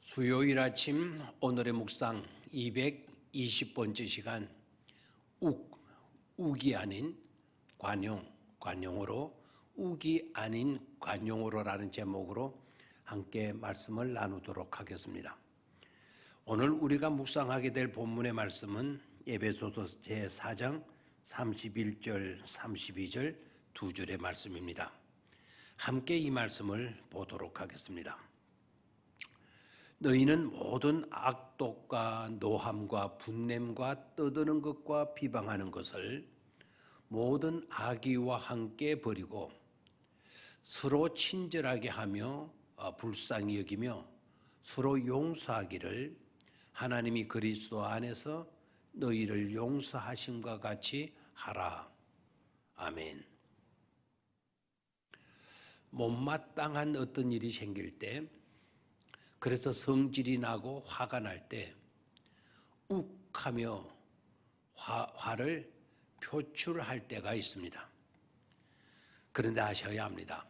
수요일 아침 오늘의 묵상 220번째 시간 욱이 아닌 관용으로 욱이 아닌 관용으로라는 제목으로 함께 말씀을 나누도록 하겠습니다. 오늘 우리가 묵상하게 될 본문의 말씀은 에베소서 제4장 31절 32절 두 줄의 말씀입니다. 함께 이 말씀을 보도록 하겠습니다. 너희는 모든 악독과 노함과 분냄과 떠드는 것과 비방하는 것을 모든 악의와 함께 버리고 서로 친절하게 하며 불쌍히 여기며 서로 용서하기를 하나님이 그리스도 안에서 너희를 용서하심과 같이 하라. 아멘. 못마땅한 어떤 일이 생길 때, 그래서 성질이 나고 화가 날 때 욱하며 화를 표출할 때가 있습니다. 그런데 아셔야 합니다.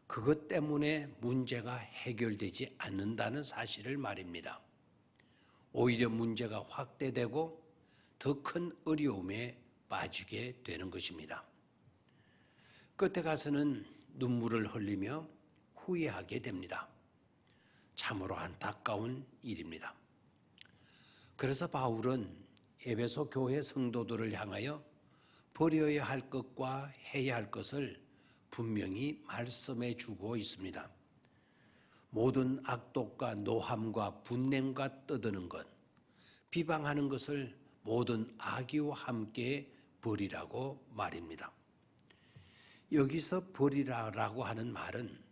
그것 때문에 문제가 해결되지 않는다는 사실을 말입니다. 오히려 문제가 확대되고 더 큰 어려움에 빠지게 되는 것입니다. 끝에 가서는 눈물을 흘리며 후회하게 됩니다. 참으로 안타까운 일입니다. 그래서 바울은 에베소 교회 성도들을 향하여 버려야 할 것과 해야 할 것을 분명히 말씀해 주고 있습니다. 모든 악독과 노함과 분냄과 떠드는 것, 비방하는 것을 모든 악의와 함께 버리라고 말입니다. 여기서 버리라라고 하는 말은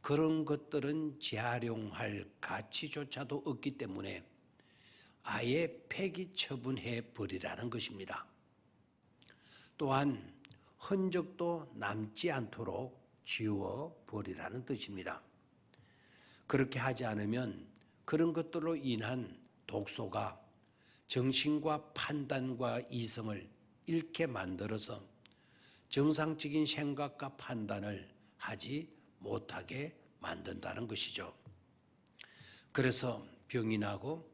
그런 것들은 재활용할 가치조차도 없기 때문에 아예 폐기 처분해 버리라는 것입니다. 또한 흔적도 남지 않도록 지워 버리라는 뜻입니다. 그렇게 하지 않으면 그런 것들로 인한 독소가 정신과 판단과 이성을 잃게 만들어서 정상적인 생각과 판단을 하지 못하게 만든다는 것이죠. 그래서 병이 나고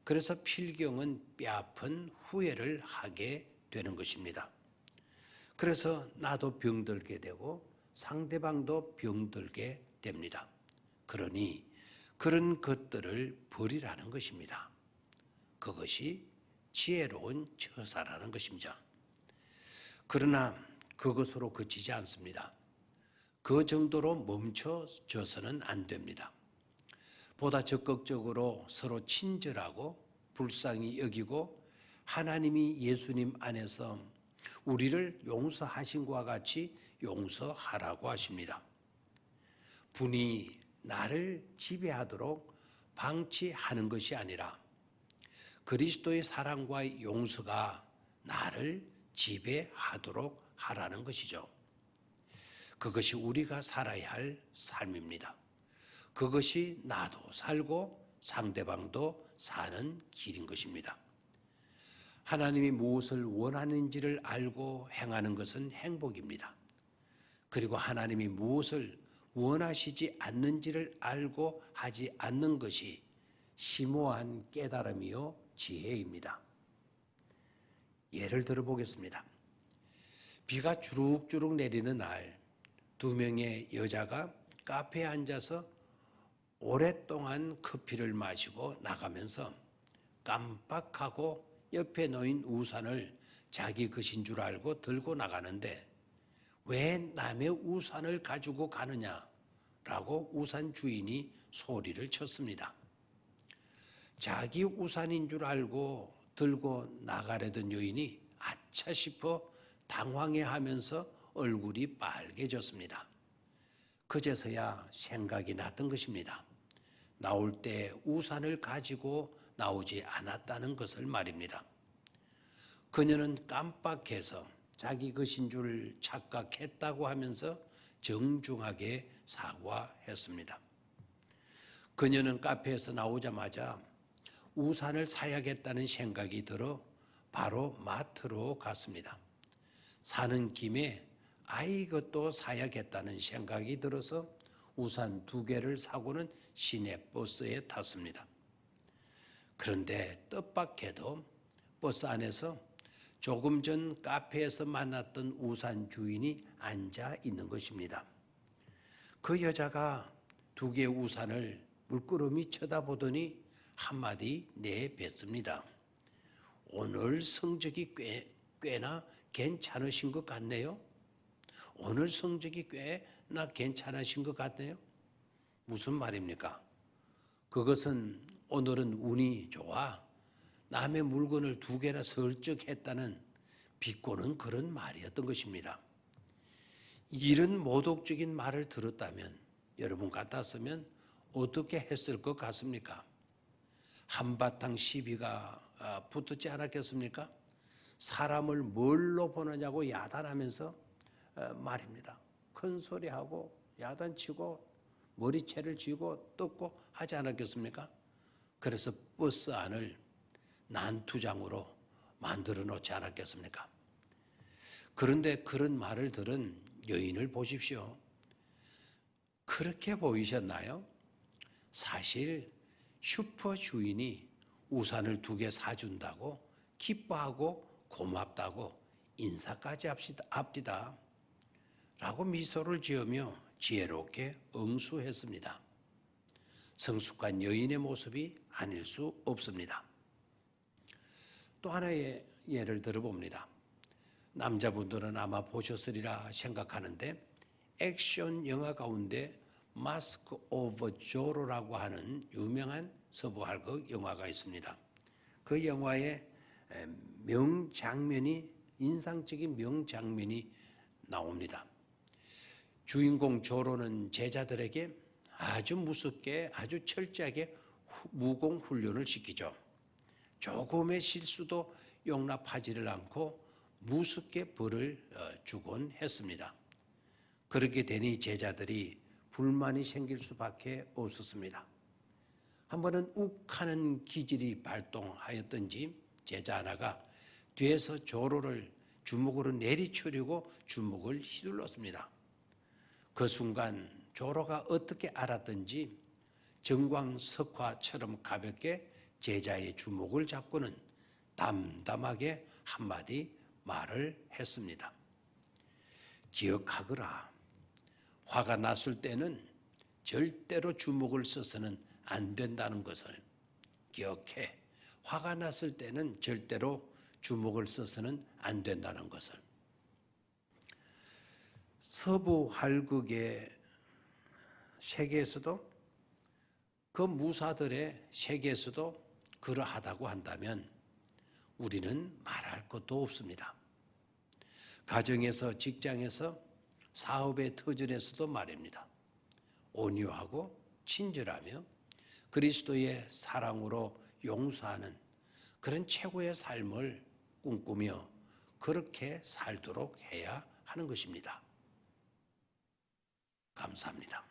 그래서 필경은 뼈아픈 후회를 하게 되는 것입니다. 그래서 나도 병들게 되고 상대방도 병들게 됩니다. 그러니 그런 것들을 버리라는 것입니다. 그것이 지혜로운 처사라는 것입니다. 그러나 그것으로 그치지 않습니다. 그 정도로 멈춰져서는 안 됩니다. 보다 적극적으로 서로 친절하고 불쌍히 여기고 하나님이 예수님 안에서 우리를 용서하신 것과 같이 용서하라고 하십니다. 분이 나를 지배하도록 방치하는 것이 아니라 그리스도의 사랑과 용서가 나를 지배하도록 하라는 것이죠. 그것이 우리가 살아야 할 삶입니다. 그것이 나도 살고 상대방도 사는 길인 것입니다. 하나님이 무엇을 원하는지를 알고 행하는 것은 행복입니다. 그리고 하나님이 무엇을 원하시지 않는지를 알고 하지 않는 것이 심오한 깨달음이요 지혜입니다. 예를 들어 보겠습니다. 비가 주룩주룩 내리는 날, 두 명의 여자가 카페에 앉아서 오랫동안 커피를 마시고 나가면서 깜빡하고 옆에 놓인 우산을 자기 것인 줄 알고 들고 나가는데 왜 남의 우산을 가지고 가느냐라고 우산 주인이 소리를 쳤습니다. 자기 우산인 줄 알고 들고 나가려던 여인이 아차 싶어 당황해하면서 얼굴이 빨개졌습니다. 그제서야 생각이 났던 것입니다. 나올 때 우산을 가지고 나오지 않았다는 것을 말입니다. 그녀는 깜빡해서 자기 것인 줄 착각했다고 하면서 정중하게 사과했습니다. 그녀는 카페에서 나오자마자 우산을 사야겠다는 생각이 들어 바로 마트로 갔습니다. 사는 김에 이것도 사야겠다는 생각이 들어서 우산 2개를 사고는 시내버스에 탔습니다. 그런데 뜻밖에도 버스 안에서 조금 전 카페에서 만났던 우산 주인이 앉아 있는 것입니다. 그 여자가 2개의 우산을 물끄러미 쳐다보더니 한마디 내뱉습니다. 오늘 성적이 꽤나 괜찮으신 것 같네요. 오늘 성적이 꽤나 괜찮으신 것 같네요. 무슨 말입니까? 그것은 오늘은 운이 좋아 남의 물건을 2개나 슬쩍 했다는 비꼬는 그런 말이었던 것입니다. 이런 모독적인 말을 들었다면 여러분 같았으면 어떻게 했을 것 같습니까? 한바탕 시비가 붙었지 않았겠습니까? 사람을 뭘로 보느냐고 야단하면서 말입니다. 큰 소리하고 야단치고 머리채를 쥐고 뜯고 하지 않았겠습니까? 그래서 버스 안을 난투장으로 만들어 놓지 않았겠습니까? 그런데 그런 말을 들은 여인을 보십시오. 그렇게 보이셨나요? 사실 슈퍼 주인이 우산을 2개 사준다고 기뻐하고 고맙다고 인사까지 합디다 라고 미소를 지으며 지혜롭게 응수했습니다. 성숙한 여인의 모습이 아닐 수 없습니다. 또 하나의 예를 들어봅니다. 남자분들은 아마 보셨으리라 생각하는데 액션 영화 가운데 마스크 오브 조로라고 하는 유명한 서부 할극 영화가 있습니다. 그 영화의 명장면이 인상적인 명장면이 나옵니다. 주인공 조로는 제자들에게 아주 무섭게 아주 철저하게 무공 훈련을 시키죠. 조금의 실수도 용납하지를 않고 무섭게 벌을 주곤 했습니다. 그렇게 되니 제자들이 불만이 생길 수밖에 없었습니다. 한 번은 욱하는 기질이 발동하였던지 제자 하나가 뒤에서 조로를 주먹으로 내리치려고 주먹을 휘둘렀습니다. 그 순간 조로가 어떻게 알았던지 정광석화처럼 가볍게 제자의 주먹을 잡고는 담담하게 한마디 말을 했습니다. 기억하거라. 화가 났을 때는 절대로 주먹을 써서는 안 된다는 것을 기억해. 화가 났을 때는 절대로 주먹을 써서는 안 된다는 것을. 서부 활극의 세계에서도 그 무사들의 세계에서도 그러하다고 한다면 우리는 말할 것도 없습니다. 가정에서, 직장에서, 사업의 터전에서도 말입니다. 온유하고 친절하며 그리스도의 사랑으로 용서하는 그런 최고의 삶을 꿈꾸며 그렇게 살도록 해야 하는 것입니다. 감사합니다.